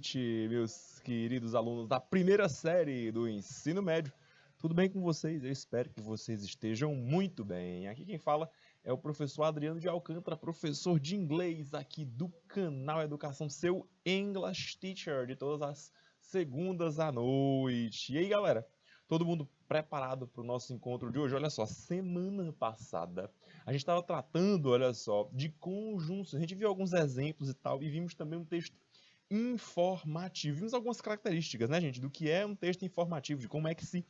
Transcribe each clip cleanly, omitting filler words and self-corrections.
noite, meus queridos alunos da primeira série do ensino médio. Tudo bem com vocês? Eu espero que vocês estejam muito bem. Aqui quem fala é o professor Adriano de Alcântara, professor de inglês aqui do canal Educação, seu English Teacher, de todas as segundas à noite. E aí, galera? Todo mundo preparado para o nosso encontro de hoje? Olha só, semana passada a gente estava tratando, olha só, de conjunções. A gente viu alguns exemplos e tal, e vimos também um texto informativo. Vimos algumas características, né, gente, do que é um texto informativo, de como é que se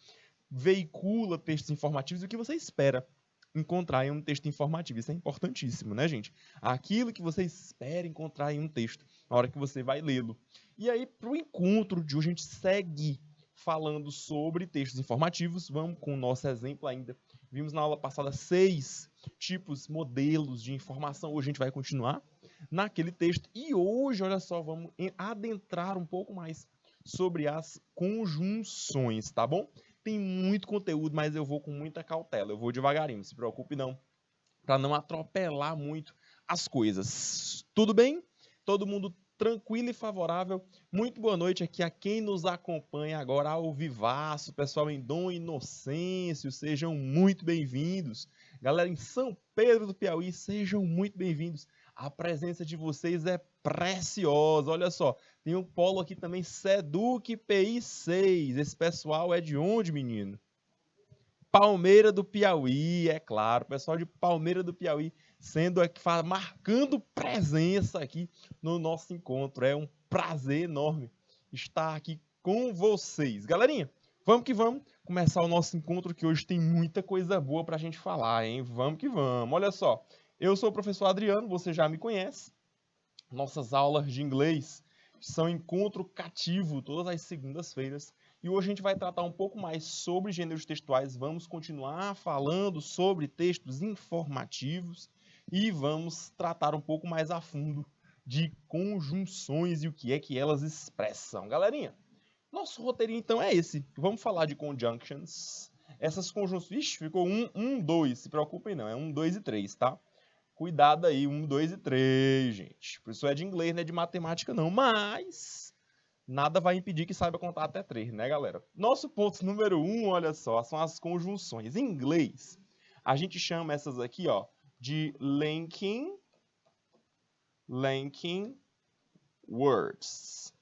veicula textos informativos e o que você espera encontrar em um texto informativo. Isso é importantíssimo, né, gente? Aquilo que você espera encontrar em um texto, na hora que você vai lê-lo. E aí, para o encontro de hoje, a gente segue falando sobre textos informativos. Vamos com o nosso exemplo ainda. Vimos na aula passada 6 tipos, modelos de informação. Hoje a gente vai continuar naquele texto. E hoje, olha só, vamos adentrar um pouco mais sobre as conjunções, tá bom? Tem muito conteúdo, mas eu vou com muita cautela. Eu vou devagarinho, não se preocupe não, para não atropelar muito as coisas. Tudo bem? Todo mundo tranquilo e favorável? Muito boa noite aqui a quem nos acompanha agora ao vivaço, pessoal em Dom Inocêncio, sejam muito bem-vindos. Galera em São Pedro do Piauí, sejam muito bem-vindos. A presença de vocês é preciosa. Olha só, tem um polo aqui também, Seduc PI 6. Esse pessoal é de onde, menino? Palmeira do Piauí, é claro. Pessoal de Palmeira do Piauí sendo aqui, marcando presença aqui no nosso encontro. É um prazer enorme estar aqui com vocês. Galerinha, vamos que vamos começar o nosso encontro, que hoje tem muita coisa boa pra gente falar, hein? Vamos que vamos. Olha só, eu sou o professor Adriano, você já me conhece. Nossas aulas de inglês são encontro cativo todas as segundas-feiras. E hoje a gente vai tratar um pouco mais sobre gêneros textuais. Vamos continuar falando sobre textos informativos e vamos tratar um pouco mais a fundo de conjunções e o que é que elas expressam. Galerinha, nosso roteirinho então é esse. Vamos falar de conjunctions. Essas conjunções... Ixi, ficou 1, 2. Se preocupem não, é 1, 2 e 3, tá? Cuidado aí, 1, 2 e 3, gente. Por isso é de inglês, não é de matemática não. Mas nada vai impedir que saiba contar até 3, né, galera? Nosso ponto número 1, olha só, são as conjunções. Em inglês, a gente chama essas aqui, ó, de linking words.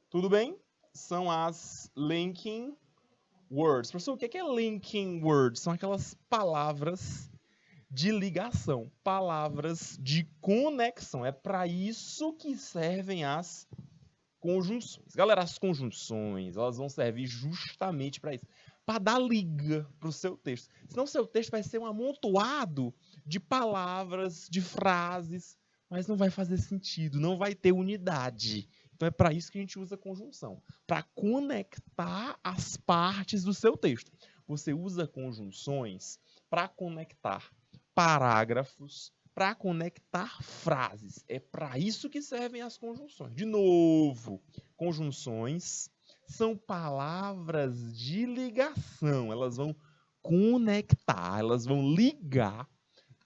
Tudo bem? São as linking words. Professor, o que é linking words? São aquelas palavras de ligação, palavras de conexão. É para isso que servem as conjunções. Galera, as conjunções, elas vão servir justamente para isso, para dar liga para o seu texto. Senão o seu texto vai ser um amontoado de palavras, de frases, mas não vai fazer sentido, não vai ter unidade. Então é para isso que a gente usa conjunção, para conectar as partes do seu texto. Você usa conjunções para conectar parágrafos, para conectar frases. É para isso que servem as conjunções. De novo, conjunções são palavras de ligação. Elas vão conectar, elas vão ligar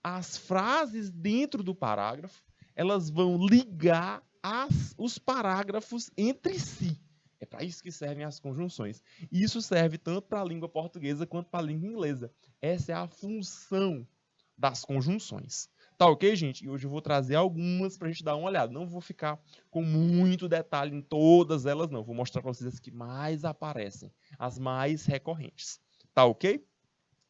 as frases dentro do parágrafo, elas vão ligar os parágrafos entre si. É para isso que servem as conjunções. E isso serve tanto para a língua portuguesa quanto para a língua inglesa. Essa é a função das conjunções. Tá ok, gente? E hoje eu vou trazer algumas para a gente dar uma olhada. Não vou ficar com muito detalhe em todas elas, não. Vou mostrar para vocês as que mais aparecem, as mais recorrentes. Tá ok?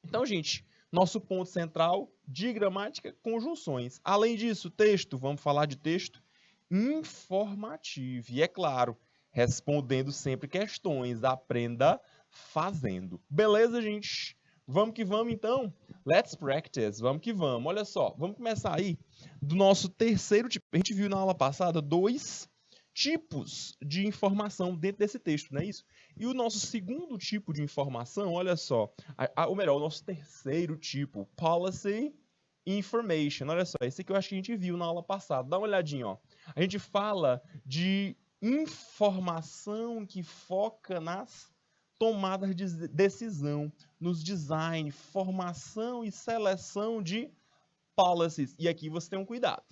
Então, gente, nosso ponto central de gramática, conjunções. Além disso, texto. Vamos falar de texto informativo. E é claro, respondendo sempre questões. Aprenda fazendo. Beleza, gente? Vamos que vamos, então? Let's practice. Vamos que vamos. Olha só, vamos começar aí do nosso terceiro tipo. A gente viu na aula passada 2 tipos de informação dentro desse texto, não é isso? E o nosso segundo tipo de informação, olha só, ou melhor, o nosso terceiro tipo, policy information. Olha só, esse aqui eu acho que a gente viu na aula passada. Dá uma olhadinha, ó. A gente fala de informação que foca nas tomadas de decisão, nos design, formação e seleção de policies. E aqui você tem um cuidado.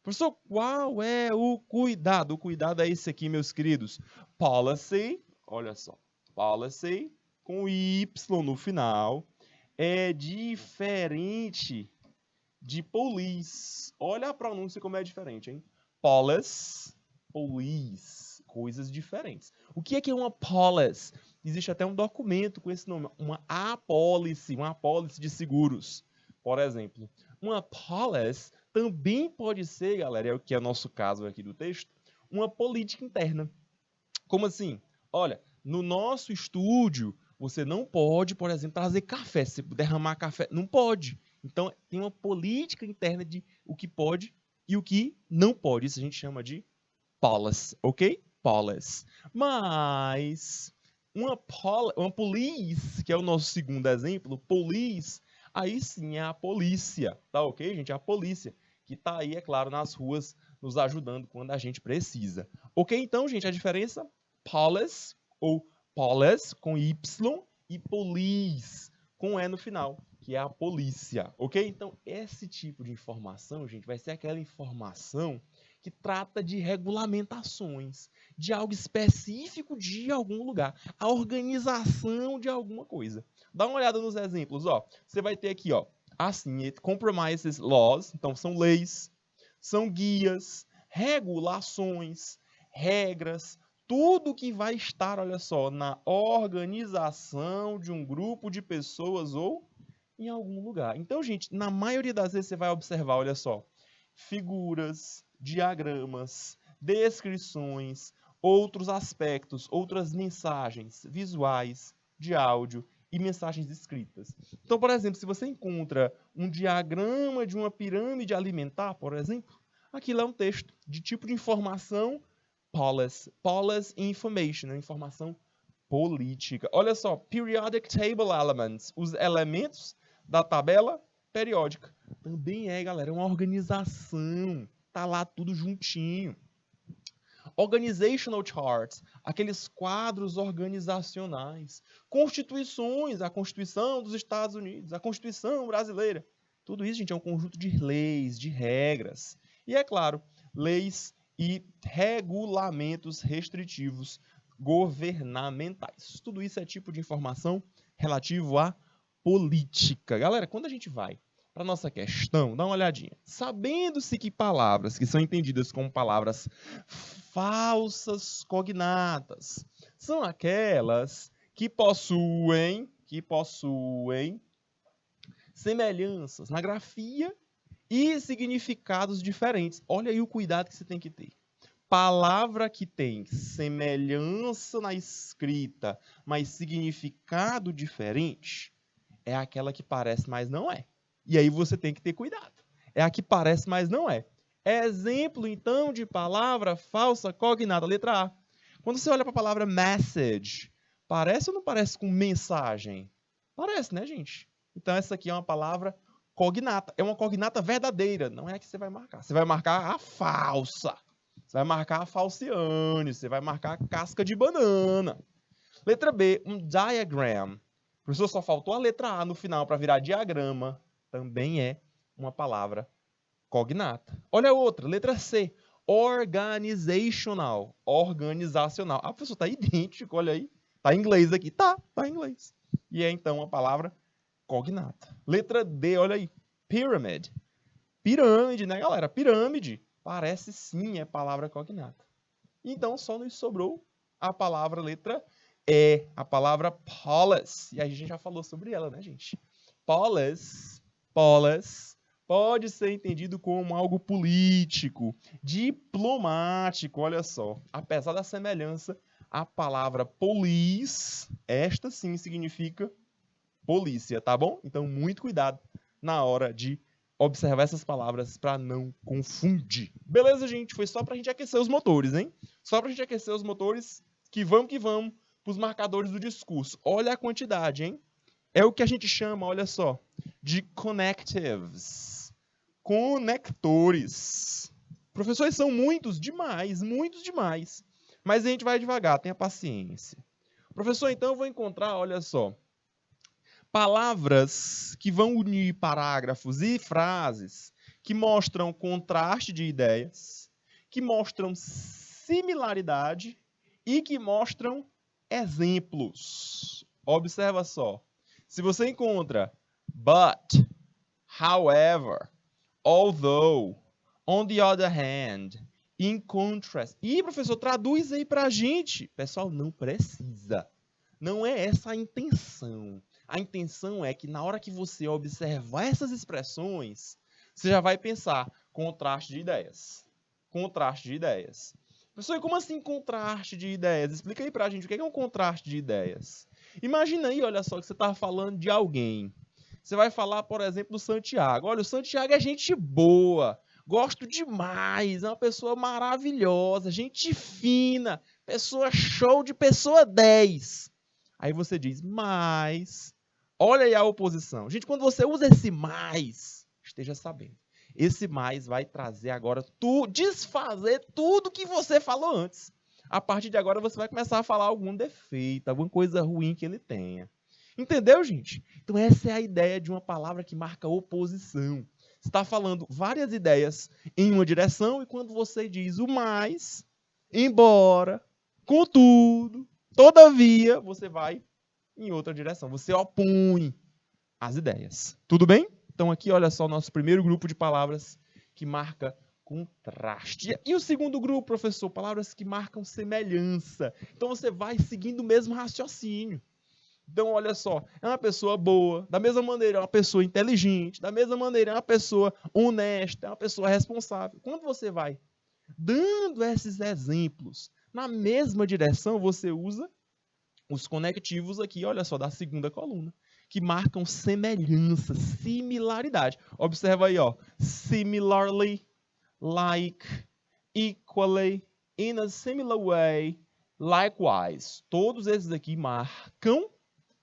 Professor, qual é o cuidado? O cuidado é esse aqui, meus queridos. Policy, olha só. Policy, com Y no final, é diferente de police. Olha a pronúncia como é diferente, hein? Policy, police, coisas diferentes. O que é uma policy? Existe até um documento com esse nome, uma apólice de seguros. Por exemplo, uma policy também pode ser, galera, é o que é o nosso caso aqui do texto, uma política interna. Como assim? Olha, no nosso estúdio, você não pode, por exemplo, trazer café. Se derramar café, não pode. Então, tem uma política interna de o que pode e o que não pode. Isso a gente chama de policy, ok? Policy. Mas uma police, que é o nosso segundo exemplo, police, aí sim é a polícia, tá ok, gente? É a polícia, que tá aí, é claro, nas ruas, nos ajudando quando a gente precisa. Ok, então, gente, a diferença, police, ou police, com Y, e police, com E no final, que é a polícia, ok? Então, esse tipo de informação, gente, vai ser aquela informação que trata de regulamentações, de algo específico de algum lugar, a organização de alguma coisa. Dá uma olhada nos exemplos, ó. Você vai ter aqui, ó, assim, compromises, laws, então são leis, são guias, regulações, regras, tudo que vai estar, olha só, na organização de um grupo de pessoas ou em algum lugar. Então, gente, na maioria das vezes você vai observar, olha só, figuras, diagramas, descrições, outros aspectos, outras mensagens visuais, de áudio e mensagens escritas. Então, por exemplo, se você encontra um diagrama de uma pirâmide alimentar, por exemplo, aquilo é um texto de tipo de informação policy information, informação política. Olha só, periodic table elements, os elementos da tabela periódica. Também é, galera, uma organização. Tá lá tudo juntinho. Organizational charts, aqueles quadros organizacionais. Constituições, a Constituição dos Estados Unidos, a Constituição brasileira. Tudo isso, gente, é um conjunto de leis, de regras. E, é claro, leis e regulamentos restritivos governamentais. Tudo isso é tipo de informação relativo à política. Galera, quando a gente vai para a nossa questão, dá uma olhadinha. Sabendo-se que palavras que são entendidas como palavras falsas cognatas são aquelas que possuem semelhanças na grafia e significados diferentes. Olha aí o cuidado que você tem que ter. Palavra que tem semelhança na escrita, mas significado diferente, é aquela que parece, mas não é. E aí você tem que ter cuidado. É a que parece, mas não é. Exemplo, então, de palavra falsa cognata. Letra A. Quando você olha para a palavra message, parece ou não parece com mensagem? Parece, né, gente? Então, essa aqui é uma palavra cognata. É uma cognata verdadeira. Não é a que você vai marcar. Você vai marcar a falsa. Você vai marcar a falciane. Você vai marcar a casca de banana. Letra B, um diagram. Professor, só faltou a letra A no final para virar diagrama. Também é uma palavra cognata. Olha a outra, letra C. Organizational. Organizacional. Ah, professor, tá idêntico, olha aí. Tá em inglês aqui. Tá em inglês. E é, então, uma palavra cognata. Letra D, olha aí. Pyramid. Pirâmide, né, galera? Pirâmide. Parece sim, é palavra cognata. Então, só nos sobrou a palavra letra E, a palavra policy. E a gente já falou sobre ela, né, gente? Policy pode ser entendido como algo político, diplomático, olha só. Apesar da semelhança, a palavra police, esta sim significa polícia, tá bom? Então, muito cuidado na hora de observar essas palavras para não confundir. Beleza, gente? Foi só para a gente aquecer os motores, hein? Só para a gente aquecer os motores, que vamos para os marcadores do discurso. Olha a quantidade, hein? É o que a gente chama, olha só, de connectives. Conectores. Professores, são muitos demais. Mas a gente vai devagar, tenha paciência. Professor, então eu vou encontrar, olha só, palavras que vão unir parágrafos e frases que mostram contraste de ideias, que mostram similaridade e que mostram exemplos. Observa só. Se você encontra but, however, although, on the other hand, in contrast. Ih, professor, traduz aí pra gente. Pessoal, não precisa. Não é essa a intenção. A intenção é que na hora que você observar essas expressões, você já vai pensar contraste de ideias. Contraste de ideias. Professor, como assim contraste de ideias? Explica aí pra gente o que é um contraste de ideias. Imagina aí, olha só, que você está falando de alguém. Você vai falar, por exemplo, do Santiago. Olha, o Santiago é gente boa. Gosto demais. É uma pessoa maravilhosa. Gente fina. Pessoa show de pessoa 10. Aí você diz, mas... Olha aí a oposição. Gente, quando você usa esse mais, esteja sabendo. Esse mais vai trazer agora, desfazer tudo que você falou antes. A partir de agora, você vai começar a falar algum defeito, alguma coisa ruim que ele tenha. Entendeu, gente? Então, essa é a ideia de uma palavra que marca oposição. Você está falando várias ideias em uma direção, e quando você diz o mais, embora, contudo, todavia, você vai em outra direção. Você opõe as ideias. Tudo bem? Então, aqui, olha só, o nosso primeiro grupo de palavras que marca contraste. E o segundo grupo, professor? Palavras que marcam semelhança. Então, você vai seguindo o mesmo raciocínio. Então, olha só, é uma pessoa boa, da mesma maneira é uma pessoa inteligente, da mesma maneira é uma pessoa honesta, é uma pessoa responsável. Quando você vai dando esses exemplos na mesma direção, você usa os conectivos aqui, olha só, da segunda coluna, que marcam semelhança, similaridade. Observa aí, ó, similarly, like, equally, in a similar way, likewise. Todos esses aqui marcam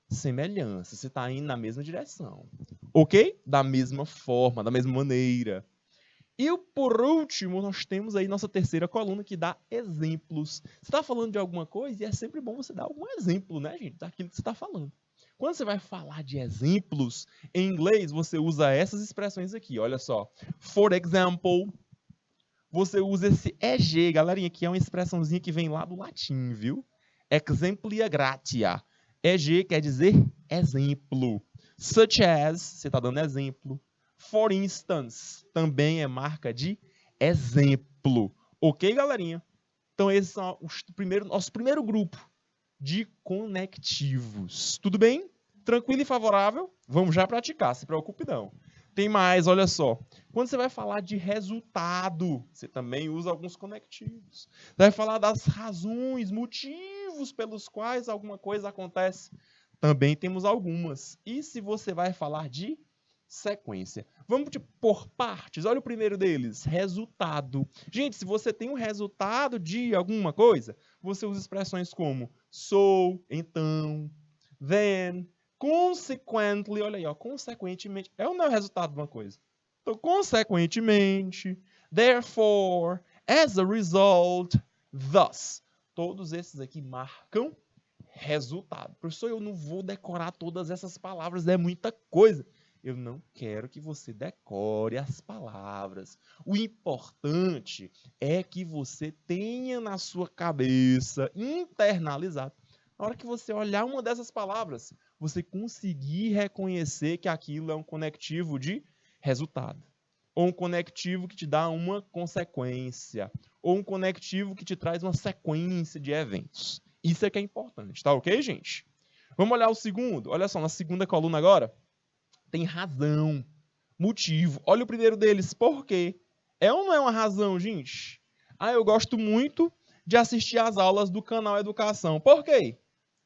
semelhança. Você está indo na mesma direção. Ok? Da mesma forma, da mesma maneira. E por último, nós temos aí nossa terceira coluna que dá exemplos. Você está falando de alguma coisa e é sempre bom você dar algum exemplo, né, gente, daquilo que você está falando. Quando você vai falar de exemplos, em inglês você usa essas expressões aqui, olha só. For example, você usa esse EG, galerinha, que é uma expressãozinha que vem lá do latim, viu? Exemplia gratia. EG quer dizer exemplo. Such as, você está dando exemplo. For instance, também é marca de exemplo. Ok, galerinha? Então, esse são nosso primeiro grupo de conectivos. Tudo bem? Tranquilo e favorável? Vamos já praticar, se preocupe não. Tem mais, olha só. Quando você vai falar de resultado, você também usa alguns conectivos. Você vai falar das razões, motivos pelos quais alguma coisa acontece. Também temos algumas. E se você vai falar de sequência? Vamos por partes. Olha o primeiro deles, resultado. Gente, se você tem um resultado de alguma coisa, você usa expressões como so, então, then, consequently, olha aí, ó, consequentemente, é ou não é o resultado de uma coisa? Então, consequentemente, therefore, as a result, thus. Todos esses aqui marcam resultado. Professor, eu não vou decorar todas essas palavras, é muita coisa. Eu não quero que você decore as palavras. O importante é que você tenha na sua cabeça, internalizado. Na hora que você olhar uma dessas palavras, você conseguir reconhecer que aquilo é um conectivo de resultado. Ou um conectivo que te dá uma consequência. Ou um conectivo que te traz uma sequência de eventos. Isso é que é importante, tá ok, gente? Vamos olhar o segundo. Olha só, na segunda coluna agora, tem razão, motivo. Olha o primeiro deles, por quê? É ou não é uma razão, gente? Ah, eu gosto muito de assistir às aulas do canal Educação. Por quê?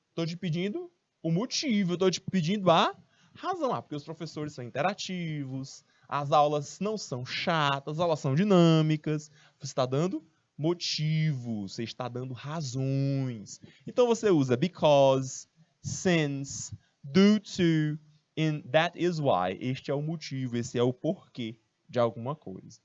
Estou te pedindo o motivo, estou te pedindo a razão. Ah, porque os professores são interativos, as aulas não são chatas, as aulas são dinâmicas. Você está dando motivos, você está dando razões. Então você usa because, since, due to, and that is why. Este é o motivo, esse é o porquê de alguma coisa.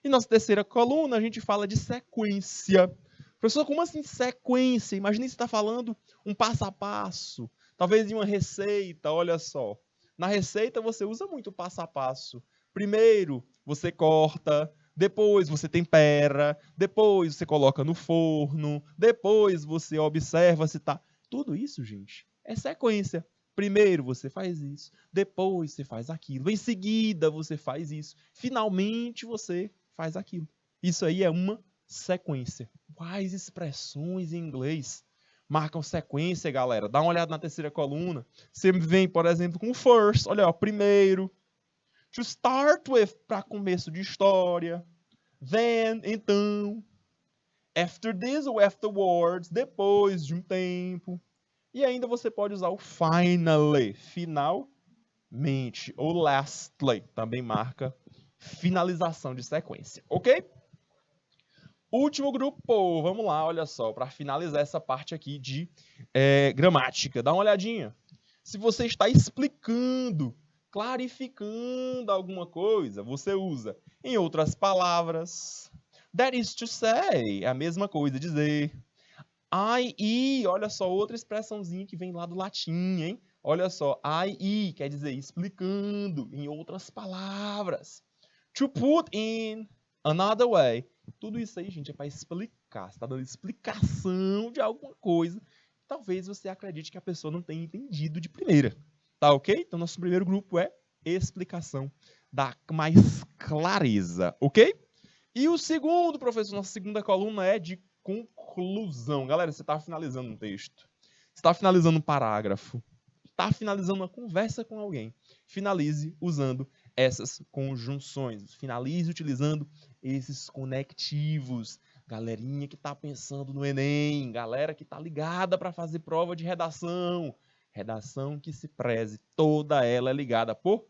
E nossa terceira coluna, a gente fala de sequência. Professor, como assim sequência? Imagina que você está falando um passo a passo, talvez em uma receita, olha só. Na receita você usa muito passo a passo. Primeiro, você corta, depois você tempera, depois você coloca no forno, depois você observa se tá... Tudo isso, gente, é sequência. Primeiro você faz isso, depois você faz aquilo, em seguida você faz isso, finalmente você faz aquilo. Isso aí é uma sequência. Quais expressões em inglês marcam sequência, galera? Dá uma olhada na terceira coluna. Você vem, por exemplo, com first, olha, ó, primeiro. To start with, para começo de história. Then, então. After this ou afterwards, depois de um tempo. E ainda você pode usar o finally, finalmente, ou lastly, também marca finalização de sequência, ok? Último grupo, vamos lá, olha só, para finalizar essa parte aqui de gramática. Dá uma olhadinha. Se você está explicando, clarificando alguma coisa, você usa, em outras palavras. That is to say, é a mesma coisa, dizer. I, olha só, outra expressãozinha que vem lá do latim, hein? Olha só, I, quer dizer explicando, em outras palavras. To put in another way. Tudo isso aí, gente, é para explicar. Você está dando explicação de alguma coisa. Talvez você acredite que a pessoa não tenha entendido de primeira. Tá ok? Então, nosso primeiro grupo é explicação. Dá mais clareza, ok? E o segundo, professor, nossa segunda coluna é de conclusão. Galera, você está finalizando um texto. Você está finalizando um parágrafo. Está finalizando uma conversa com alguém. Finalize usando essas conjunções. Finalize utilizando esses conectivos. Galerinha que está pensando no Enem. Galera que está ligada para fazer prova de redação. Redação que se preze. Toda ela é ligada por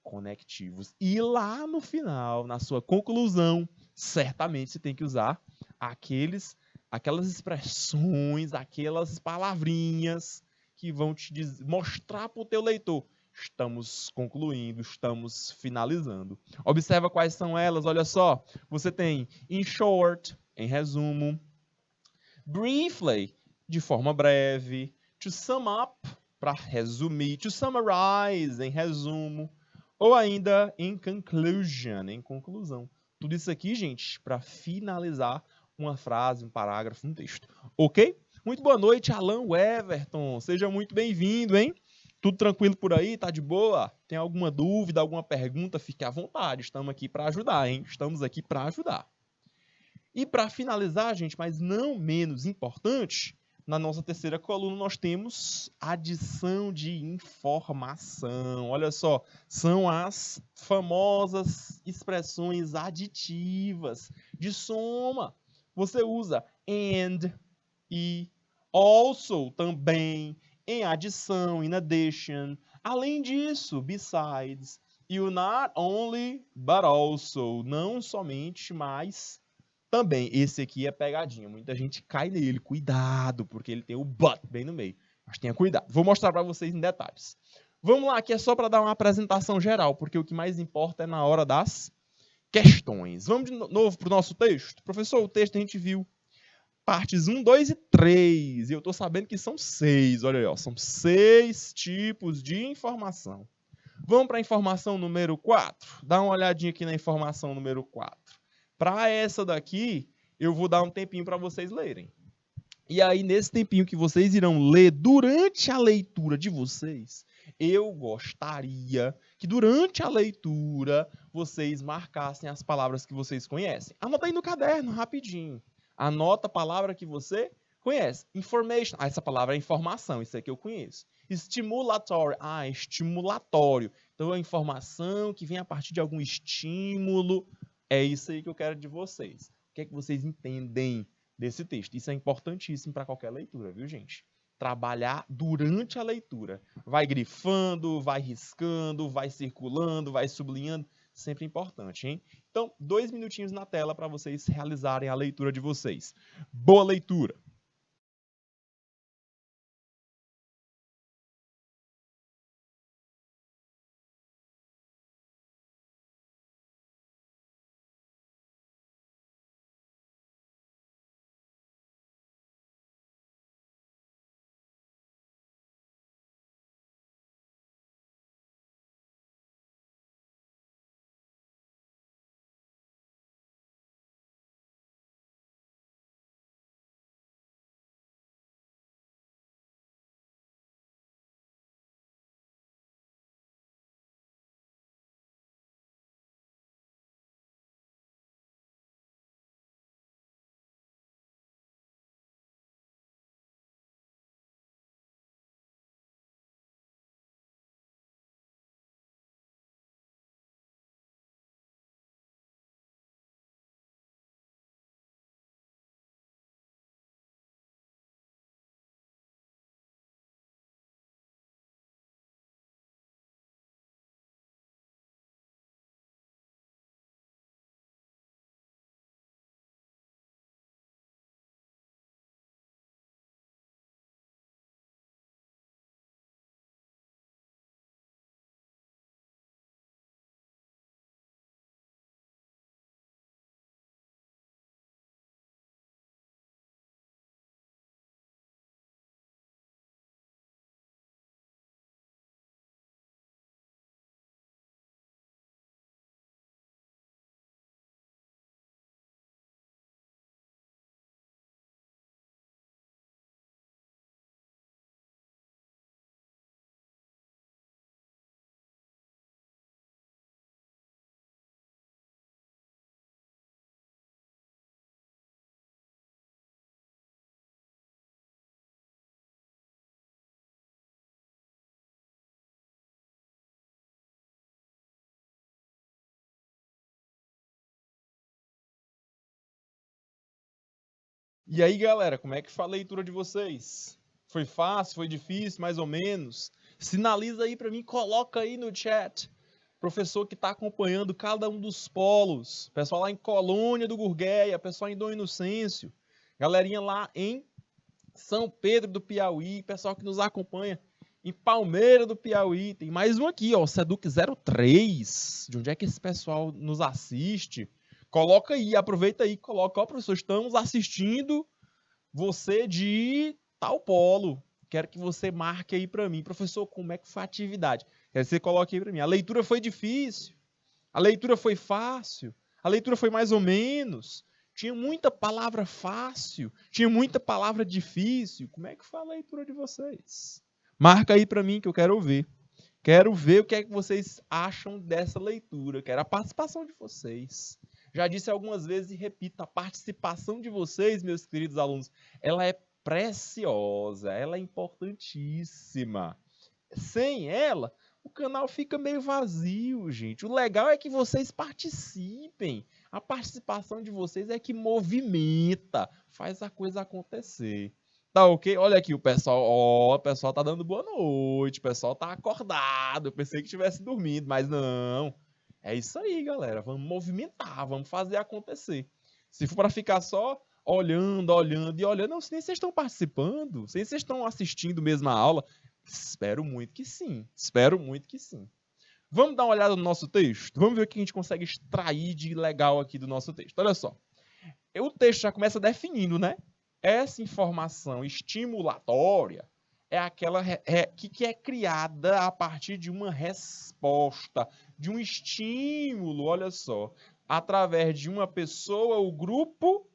conectivos. E lá no final, na sua conclusão, certamente você tem que usar aquelas expressões, aquelas palavrinhas que vão te mostrar para o teu leitor. Estamos concluindo, estamos finalizando. Observa quais são elas, olha só. Você tem in short, em resumo. Briefly, de forma breve. To sum up, para resumir. To summarize, em resumo. Ou ainda in conclusion, em conclusão. Tudo isso aqui, gente, para finalizar uma frase, um parágrafo, um texto. Ok? Muito boa noite, Alan Everton. Seja muito bem-vindo, hein? Tudo tranquilo por aí? Tá de boa? Tem alguma dúvida, alguma pergunta? Fique à vontade. Estamos aqui para ajudar, hein? Estamos aqui para ajudar. E para finalizar, gente, mas não menos importante, na nossa terceira coluna nós temos adição de informação. Olha só, são as famosas expressões aditivas de soma. Você usa and e also também, em adição, in addition. Além disso, besides. E o not only, but also. Não somente, mas também. Esse aqui é pegadinha. Muita gente cai nele. Cuidado, porque ele tem o but bem no meio. Mas tenha cuidado. Vou mostrar para vocês em detalhes. Vamos lá, aqui é só para dar uma apresentação geral, porque o que mais importa é na hora das questões. Vamos de novo para o nosso texto? Professor, o texto a gente viu partes 1, 2 e 3. E eu estou sabendo que são 6. Olha aí, ó, são 6 tipos de informação. Vamos para a informação número 4. Dá uma olhadinha aqui na informação número 4. Para essa daqui, eu vou dar um tempinho para vocês lerem. E aí, nesse tempinho que vocês irão ler, durante a leitura de vocês, eu gostaria que durante a leitura vocês marcassem as palavras que vocês conhecem. Anota aí no caderno, rapidinho. Anota a palavra que você conhece. Information. Ah, essa palavra é informação, isso aqui eu conheço. Estimulatório. Ah, estimulatório. Então, a informação que vem a partir de algum estímulo. É isso aí que eu quero de vocês. O que é que vocês entendem desse texto? Isso é importantíssimo para qualquer leitura, viu, gente? Trabalhar durante a leitura. Vai grifando, vai riscando, vai circulando, vai sublinhando. Sempre importante, hein? Então, 2 minutinhos na tela para vocês realizarem a leitura de vocês. Boa leitura! E aí, galera, como é que foi a leitura de vocês? Foi fácil? Foi difícil? Mais ou menos? Sinaliza aí para mim, coloca aí no chat. Professor que está acompanhando cada um dos polos. Pessoal lá em Colônia do Gurgueia, pessoal em Dom Inocêncio. Galerinha lá em São Pedro do Piauí, pessoal que nos acompanha em Palmeira do Piauí. Tem mais um aqui, ó, Seduc 03. De onde é que esse pessoal nos assiste? Coloca aí, aproveita aí, coloca, ó, professor, estamos assistindo você de tal polo. Quero que você marque aí para mim. Professor, como é que foi a atividade? Quero que você coloque aí para mim. A leitura foi difícil? A leitura foi fácil? A leitura foi mais ou menos? Tinha muita palavra fácil? Tinha muita palavra difícil? Como é que foi a leitura de vocês? Marca aí para mim que eu quero ver. Quero ver o que é que vocês acham dessa leitura. Quero a participação de vocês. Já disse algumas vezes e repito, a participação de vocês, meus queridos alunos, ela é preciosa, ela é importantíssima. Sem ela, o canal fica meio vazio, gente. O legal é que vocês participem. A participação de vocês é que movimenta, faz a coisa acontecer. Tá ok? Olha aqui o pessoal. Ó, o pessoal tá dando boa noite. O pessoal tá acordado. Eu pensei que estivesse dormindo, mas não. É isso aí, galera. Vamos movimentar, vamos fazer acontecer. Se for para ficar só olhando, olhando e olhando, não, se nem vocês estão participando, se nem vocês estão assistindo mesmo a aula, espero muito que sim. Espero muito que sim. Vamos dar uma olhada no nosso texto? Vamos ver o que a gente consegue extrair de legal aqui do nosso texto. Olha só. O texto já começa definindo, né? Essa informação estimulatória é aquela que é criada a partir de uma resposta, de um estímulo, olha só, através de uma pessoa ou grupo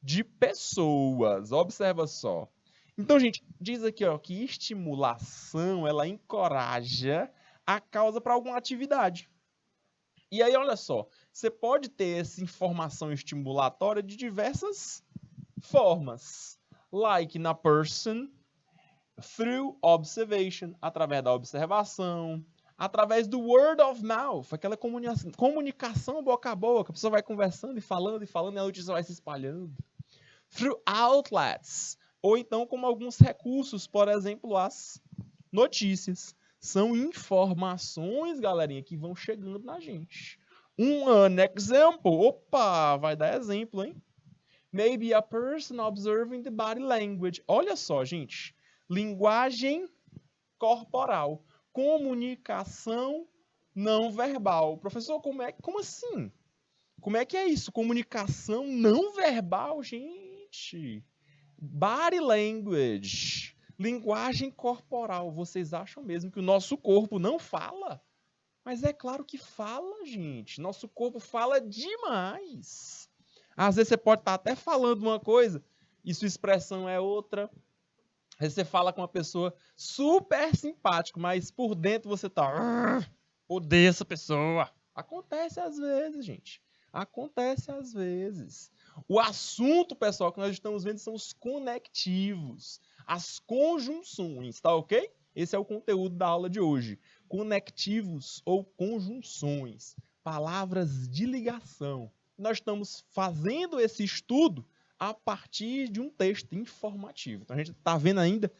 de pessoas. Observa só. Então, gente, diz aqui ó, que estimulação, ela encoraja a causa para alguma atividade. E aí, olha só, você pode ter essa informação estimulatória de diversas formas. Like na person, through observation, através da observação, através do word of mouth, aquela comunicação boca a boca, a pessoa vai conversando e falando e a notícia vai se espalhando. Through outlets, ou então como alguns recursos, por exemplo, as notícias. São informações, galerinha, que vão chegando na gente. An example, opa, vai dar exemplo, hein? Maybe a person observing the body language. Olha só, gente. Linguagem corporal. Comunicação não verbal. Professor, como assim? Como é que é isso? Comunicação não verbal, gente. Body language. Linguagem corporal. Vocês acham mesmo que o nosso corpo não fala? Mas é claro que fala, gente. Nosso corpo fala demais. Às vezes você pode estar até falando uma coisa e sua expressão é outra. Às vezes você fala com uma pessoa super simpática, mas por dentro você tá... odeio essa pessoa. Acontece às vezes, gente. Acontece às vezes. O assunto, pessoal, que nós estamos vendo são os conectivos. As conjunções, tá ok? Esse é o conteúdo da aula de hoje. Conectivos ou conjunções. Palavras de ligação. Nós estamos fazendo esse estudo a partir de um texto informativo. Então, a gente está vendo ainda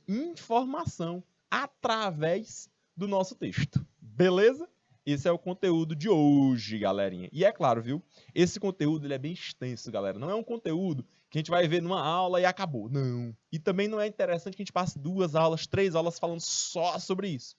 informação através do nosso texto. Beleza? Esse é o conteúdo de hoje, galerinha. E é claro, viu? Esse conteúdo ele é bem extenso, galera. Não é um conteúdo que a gente vai ver numa aula e acabou. Não. E também não é interessante que a gente passe 2 aulas, 3 aulas falando só sobre isso.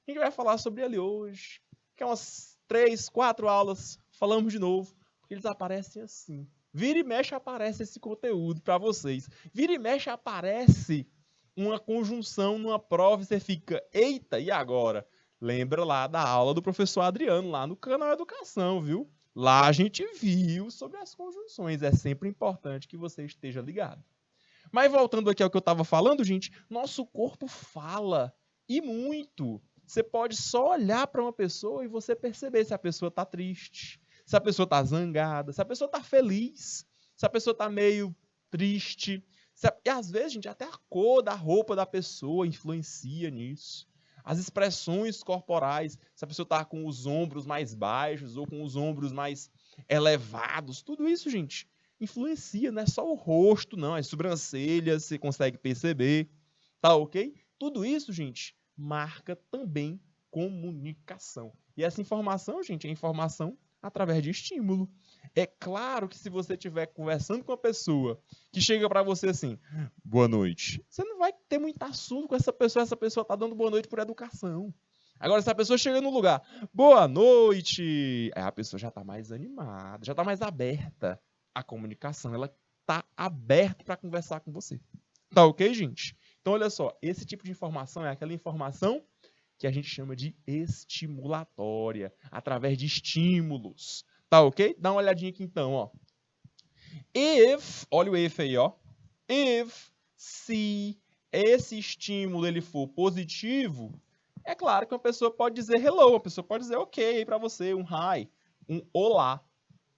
A gente vai falar sobre ele hoje, que é umas 3, 4 aulas, falamos de novo, porque eles aparecem assim. Vira e mexe aparece esse conteúdo para vocês. Vira e mexe aparece uma conjunção numa prova e você fica, eita, e agora? Lembra lá da aula do professor Adriano, lá no canal Educação, viu? Lá a gente viu sobre as conjunções. É sempre importante que você esteja ligado. Mas voltando aqui ao que eu estava falando, gente, nosso corpo fala, e muito. Você pode só olhar para uma pessoa e você perceber se a pessoa está triste, se a pessoa está zangada, se a pessoa está feliz, se a pessoa está meio triste. E às vezes, gente, até a cor da roupa da pessoa influencia nisso. As expressões corporais, se a pessoa está com os ombros mais baixos ou com os ombros mais elevados, tudo isso, gente, influencia, não é só o rosto, não, as sobrancelhas, você consegue perceber, tá ok? Tudo isso, gente, marca também comunicação. E essa informação, gente, é informação através de estímulo. É claro que se você estiver conversando com uma pessoa que chega para você assim, boa noite, você não vai ter muito assunto com essa pessoa está dando boa noite por educação. Agora, se a pessoa chega no lugar, boa noite, a pessoa já está mais animada, já está mais aberta à comunicação, ela está aberta para conversar com você. Tá ok, gente? Então, olha só, esse tipo de informação é aquela informação que a gente chama de estimulatória, através de estímulos. Tá ok? Dá uma olhadinha aqui então, ó. If, olha o if aí, ó. If, se esse estímulo ele for positivo, é claro que uma pessoa pode dizer hello, uma pessoa pode dizer ok aí para você, um hi, um olá.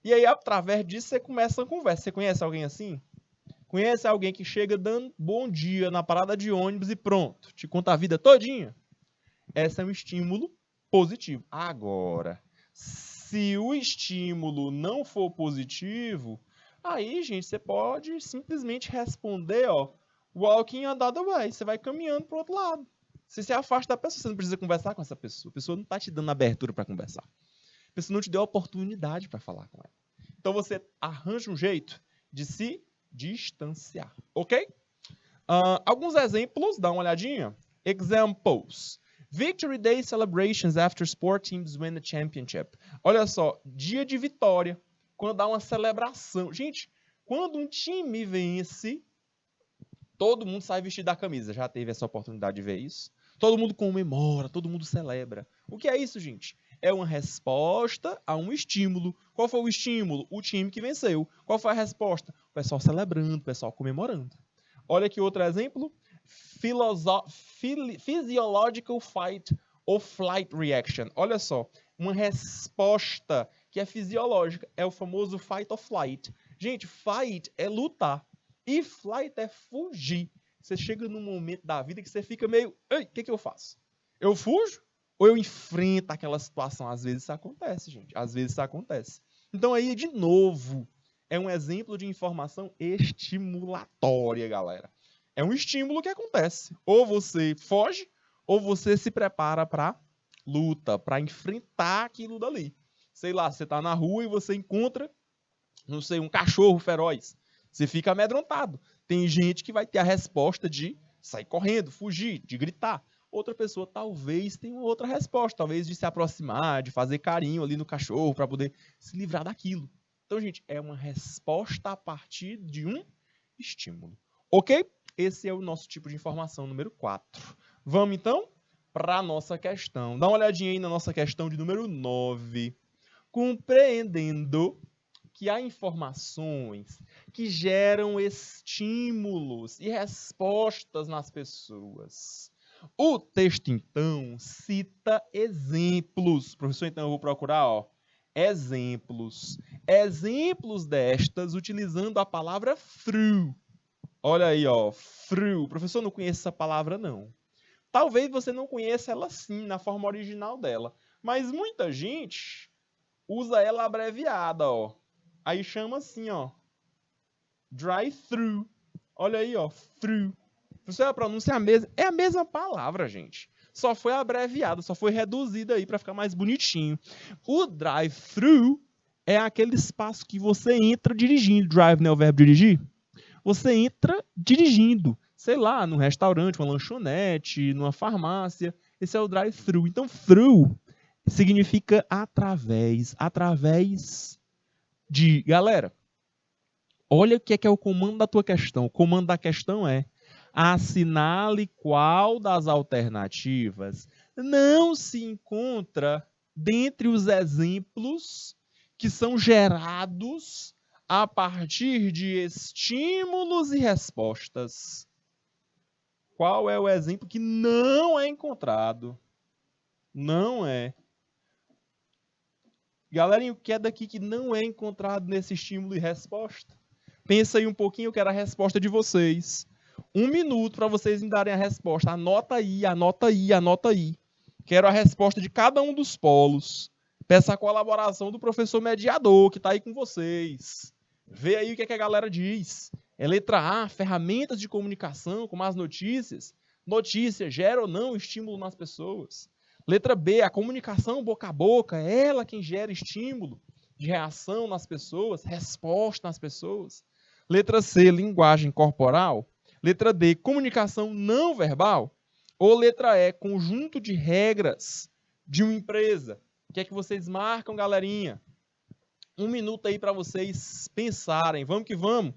E aí, através disso, você começa a conversa. Você conhece alguém assim? Conhece alguém que chega dando bom dia na parada de ônibus e pronto, te conta a vida todinha? Esse é um estímulo positivo. Agora, se o estímulo não for positivo, aí, gente, você pode simplesmente responder, ó, walking another way. Você vai caminhando para o outro lado. Você se afasta da pessoa, você não precisa conversar com essa pessoa. A pessoa não está te dando abertura para conversar. A pessoa não te deu a oportunidade para falar com ela. Então, você arranja um jeito de se distanciar, ok? Alguns exemplos, dá uma olhadinha. Examples. Victory Day celebrations after sport teams win the championship. Olha só, dia de vitória, quando há uma celebração. Gente, quando um time vence, todo mundo sai vestido da camisa. Já teve essa oportunidade de ver isso? Todo mundo comemora, todo mundo celebra. O que é isso, gente? É uma resposta a um estímulo. Qual foi o estímulo? O time que venceu. Qual foi a resposta? O pessoal celebrando, o pessoal comemorando. Olha aqui outro exemplo. Physiological fight or flight reaction. Olha só, uma resposta que é fisiológica. É o famoso fight or flight. Gente, fight é lutar. E flight é fugir. Você chega num momento da vida que você fica meio... Ei, o que eu faço? Eu fujo? Ou eu enfrento aquela situação? Às vezes isso acontece, gente. Às vezes isso acontece. Então aí, de novo, é um exemplo de informação estimulatória, galera. É um estímulo que acontece. Ou você foge, ou você se prepara para luta, para enfrentar aquilo dali. Sei lá, você está na rua e você encontra, não sei, um cachorro feroz. Você fica amedrontado. Tem gente que vai ter a resposta de sair correndo, fugir, de gritar. Outra pessoa talvez tenha outra resposta, talvez de se aproximar, de fazer carinho ali no cachorro para poder se livrar daquilo. Então, gente, é uma resposta a partir de um estímulo. Ok? Esse é o nosso tipo de informação número 4. Vamos, então, para a nossa questão. Dá uma olhadinha aí na nossa questão de número 9. Compreendendo que há informações que geram estímulos e respostas nas pessoas. O texto, então, cita exemplos. Professor, então, eu vou procurar, ó, exemplos. Exemplos destas utilizando a palavra through. Olha aí, ó, through. Professor, não conheço essa palavra, não. Talvez você não conheça ela sim, na forma original dela. Mas muita gente usa ela abreviada, ó. Aí chama assim, ó, drive-thru. Olha aí, ó, through. Professor, a pronúncia é a mesma palavra, gente. Só foi abreviada, só foi reduzida aí para ficar mais bonitinho. O drive-thru é aquele espaço que você entra dirigindo. Drive não é o verbo dirigir? Você entra dirigindo, sei lá, num restaurante, uma lanchonete, numa farmácia. Esse é o drive-thru. Então, through significa através. Através de... Galera, olha o que é o comando da tua questão. O comando da questão é: assinale qual das alternativas não se encontra dentre os exemplos que são gerados a partir de estímulos e respostas. Qual é o exemplo que não é encontrado? Não é. Galerinha, o que é daqui que não é encontrado nesse estímulo e resposta? Pensa aí um pouquinho, eu quero a resposta de vocês. 1 minuto para vocês me darem a resposta. Anota aí, anota aí, anota aí. Quero a resposta de cada um dos polos. Peço a colaboração do professor mediador, que está aí com vocês. Vê aí o que é que a galera diz. É letra A, ferramentas de comunicação, como as notícias. Notícia gera ou não estímulo nas pessoas. Letra B, a comunicação boca a boca, é ela quem gera estímulo de reação nas pessoas, resposta nas pessoas. Letra C, linguagem corporal. Letra D, comunicação não verbal. Ou letra E, conjunto de regras de uma empresa. O que é que vocês marcam, galerinha? 1 minuto aí para vocês pensarem. Vamos que vamos.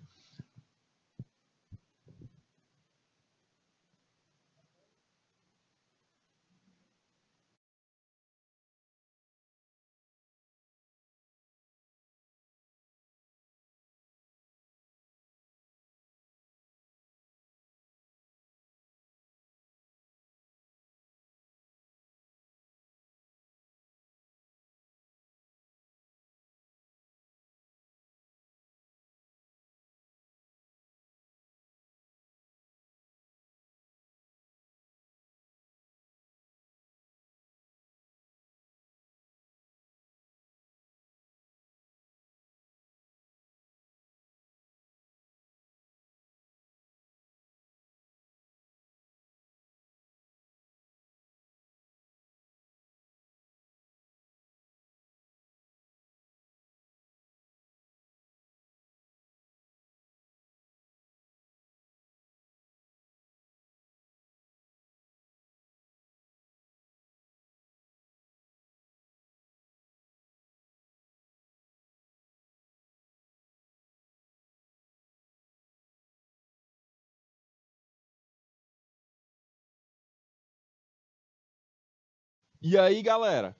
E aí, galera,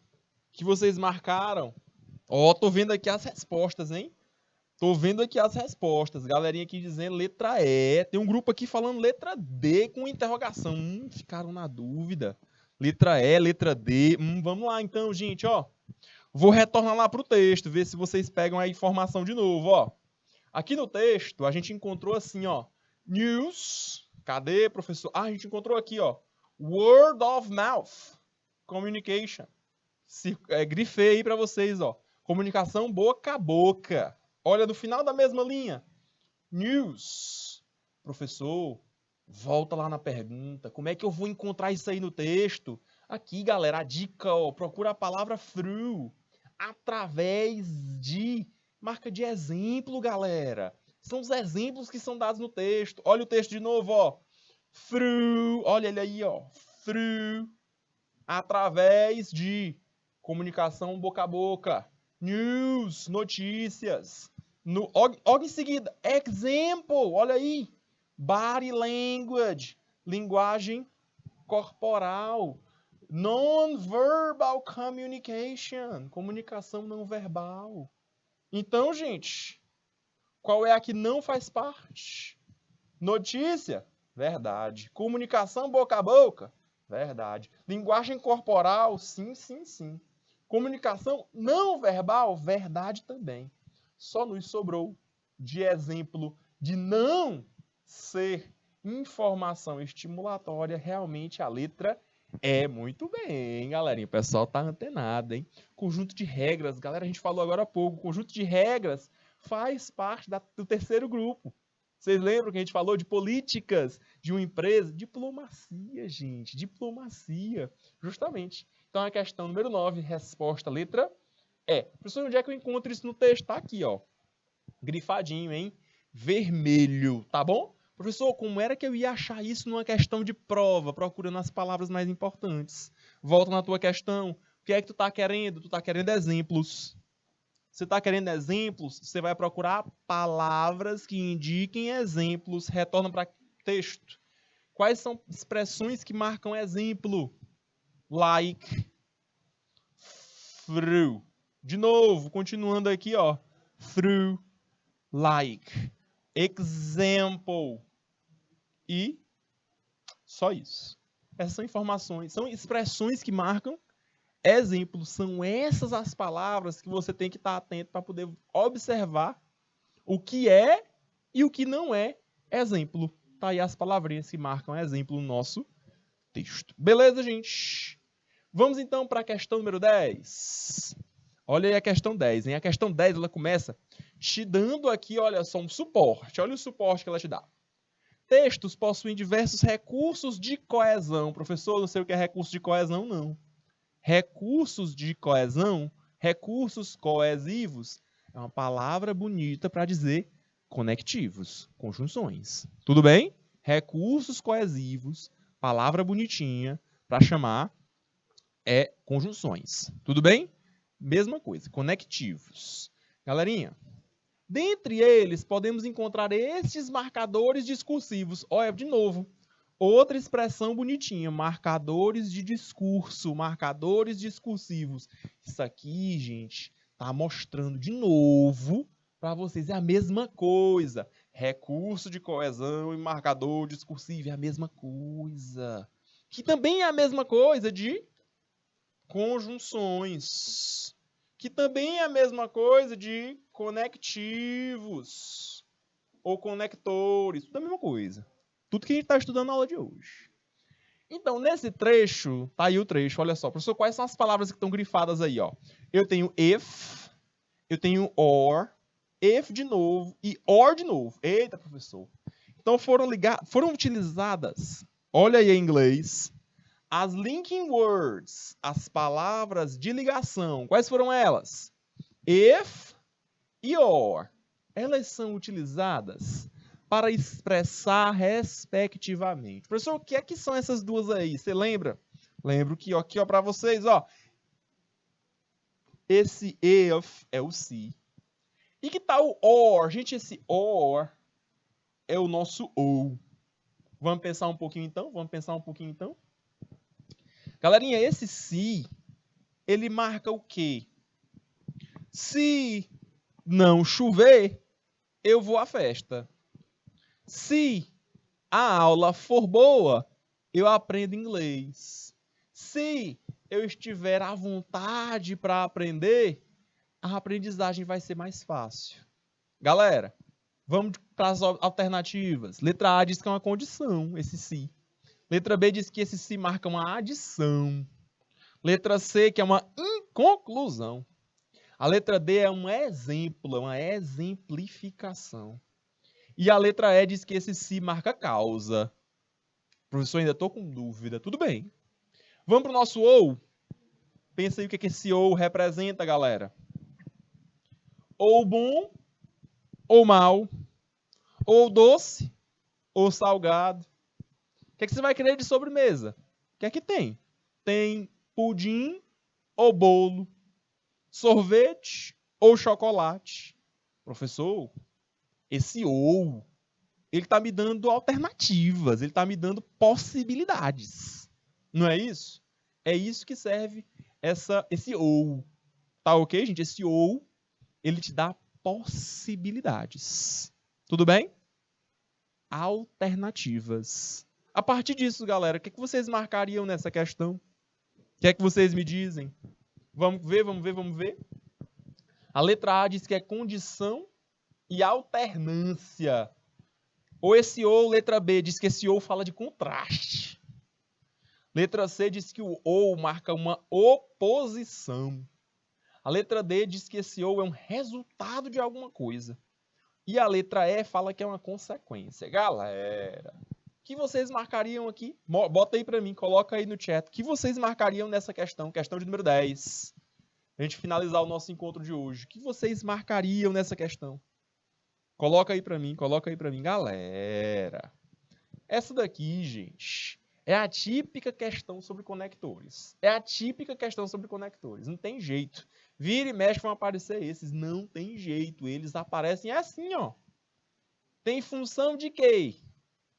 que vocês marcaram? Ó, tô vendo aqui as respostas, hein? Tô vendo aqui as respostas. Galerinha aqui dizendo letra E. Tem um grupo aqui falando letra D com interrogação. Ficaram na dúvida. Letra E, letra D. Vamos lá então, gente, ó. Vou retornar lá pro texto, ver se vocês pegam a informação de novo, ó. Aqui no texto, a gente encontrou assim, ó. News. Cadê, professor? Ah, a gente encontrou aqui, ó. Word of mouth communication. Grifei aí para vocês, ó. Comunicação boca a boca. Olha, no final da mesma linha. News. Professor, volta lá na pergunta. Como é que eu vou encontrar isso aí no texto? Aqui, galera, a dica, ó. Procura a palavra through. Através de. Marca de exemplo, galera. São os exemplos que são dados no texto. Olha o texto de novo, ó. Through. Olha ele aí, ó. Through. Através de. Comunicação boca a boca. News. Notícias. Logo em seguida, example. Olha aí. Body language. Linguagem corporal. Non-verbal communication. Comunicação não verbal. Então, gente, qual é a que não faz parte? Notícia? Verdade. Comunicação boca a boca? Verdade. Linguagem corporal? Sim, sim, sim. Comunicação não verbal? Verdade também. Só nos sobrou de exemplo de não ser informação estimulatória realmente a letra E. Muito bem, galerinha. O pessoal tá antenado, hein? Conjunto de regras. Galera, a gente falou agora há pouco. Conjunto de regras faz parte do terceiro grupo. Vocês lembram que a gente falou de políticas de uma empresa? Diplomacia, gente. Diplomacia. Justamente. Então, a questão número 9, resposta letra E. Professor, onde é que eu encontro isso no texto? Tá aqui, ó. Grifadinho, hein? Vermelho, tá bom? Professor, como era que eu ia achar isso numa questão de prova, procurando as palavras mais importantes? Volta na tua questão. O que é que tu tá querendo? Tu tá querendo exemplos. Você está querendo exemplos? Você vai procurar palavras que indiquem exemplos. Retorna para texto. Quais são expressões que marcam exemplo? Like, through. De novo, continuando aqui, ó. Through, like, example. E só isso. Essas são informações, são expressões que marcam exemplos. São essas as palavras que você tem que estar atento para poder observar o que é e o que não é exemplo. Tá aí as palavrinhas que marcam exemplo no nosso texto. Beleza, gente? Vamos então para a questão número 10. Olha aí a questão 10, hein? A questão 10 ela começa te dando aqui, olha só, um suporte. Olha o suporte que ela te dá. Textos possuem diversos recursos de coesão. Professor, não sei o que é recurso de coesão, não. Recursos de coesão, recursos coesivos, é uma palavra bonita para dizer conectivos, conjunções. Tudo bem? Recursos coesivos, palavra bonitinha para chamar conjunções. Tudo bem? Mesma coisa, conectivos. Galerinha, dentre eles podemos encontrar estes marcadores discursivos. Olha, de novo, outra expressão bonitinha, marcadores de discurso, marcadores discursivos. Isso aqui, gente, tá mostrando de novo para vocês, é a mesma coisa. Recurso de coesão e marcador discursivo é a mesma coisa. Que também é a mesma coisa de conjunções. Que também é a mesma coisa de conectivos ou conectores. Tudo a mesma coisa. Tudo que a gente está estudando na aula de hoje. Então, nesse trecho, tá aí o trecho, olha só. Professor, quais são as palavras que estão grifadas aí, ó? Eu tenho if, eu tenho or, if de novo e or de novo. Eita, professor. Então, foram utilizadas, olha aí em inglês, as linking words, as palavras de ligação. Quais foram elas? If e or. Elas são utilizadas para expressar respectivamente. Professor, o que é que são essas duas aí? Você lembra? Lembro que aqui, ó, para vocês, ó. Esse if é o se. E que tal o or? Gente, esse or é o nosso ou. Vamos pensar um pouquinho então? Galerinha, esse se, ele marca o quê? Se não chover, eu vou à festa. Se a aula for boa, eu aprendo inglês. Se eu estiver à vontade para aprender, a aprendizagem vai ser mais fácil. Galera, vamos para as alternativas. Letra A diz que é uma condição, esse se. Letra B diz que esse se marca uma adição. Letra C, que é uma inconclusão. A letra D é um exemplo, é uma exemplificação. E a letra E diz que esse se marca causa. Professor, ainda estou com dúvida. Tudo bem. Vamos para o nosso ou? Pensa aí o que esse ou representa, galera. Ou bom, ou mal, ou doce, ou salgado. O que você vai querer de sobremesa? O que é que tem? Tem pudim ou bolo, sorvete ou chocolate. Professor, esse ou, ele está me dando alternativas, ele está me dando possibilidades. Não é isso? É isso que serve esse ou. Tá ok, gente? Esse ou, ele te dá possibilidades. Tudo bem? Alternativas. A partir disso, galera, o que vocês marcariam nessa questão? O que é que vocês me dizem? Vamos ver. A letra A diz que é condição e alternância. Ou esse ou, letra B, diz que esse ou fala de contraste. Letra C diz que o ou marca uma oposição. A letra D diz que esse ou é um resultado de alguma coisa. E a letra E fala que é uma consequência. Galera, o que vocês marcariam aqui? Bota aí para mim, coloca aí no chat. O que vocês marcariam nessa questão? Questão de número 10. Pra gente finalizar o nosso encontro de hoje. O que vocês marcariam nessa questão? Coloca aí para mim. Galera, essa daqui, gente, é a típica questão sobre conectores. Não tem jeito. Vira e mexe vão aparecer esses. Não tem jeito. Eles aparecem assim, ó. Tem função de quê?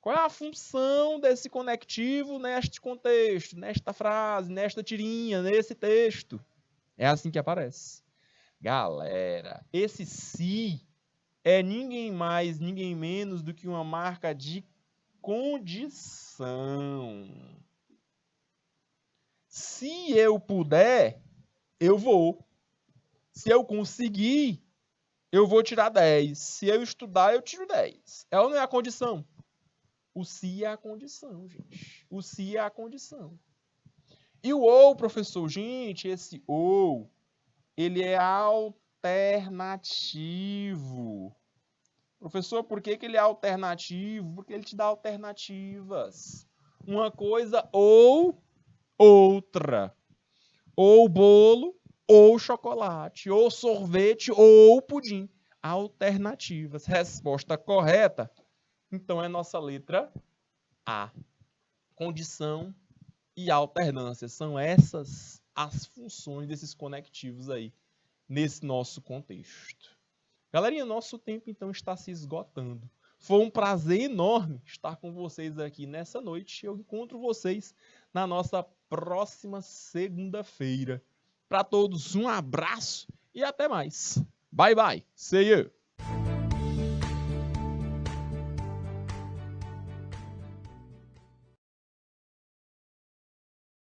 Qual é a função desse conectivo neste contexto, nesta frase, nesta tirinha, nesse texto? É assim que aparece. Galera, esse se é ninguém mais, ninguém menos do que uma marca de condição. Se eu puder, eu vou. Se eu conseguir, eu vou tirar 10. Se eu estudar, eu tiro 10. Ela não é a condição. O se é a condição, gente. O se é a condição. E o ou, professor? Gente, esse ou, ele é alternativo. Professor, por que ele é alternativo? Porque ele te dá alternativas. Uma coisa ou outra. Ou bolo, ou chocolate, ou sorvete, ou pudim. Alternativas. Resposta correta. Então é nossa letra A. Condição e alternância. São essas as funções desses conectivos aí, nesse nosso contexto. Galerinha, nosso tempo então está se esgotando. Foi um prazer enorme estar com vocês aqui nessa noite. Eu encontro vocês na nossa próxima segunda-feira. Para todos, um abraço e até mais. Bye, bye. See you.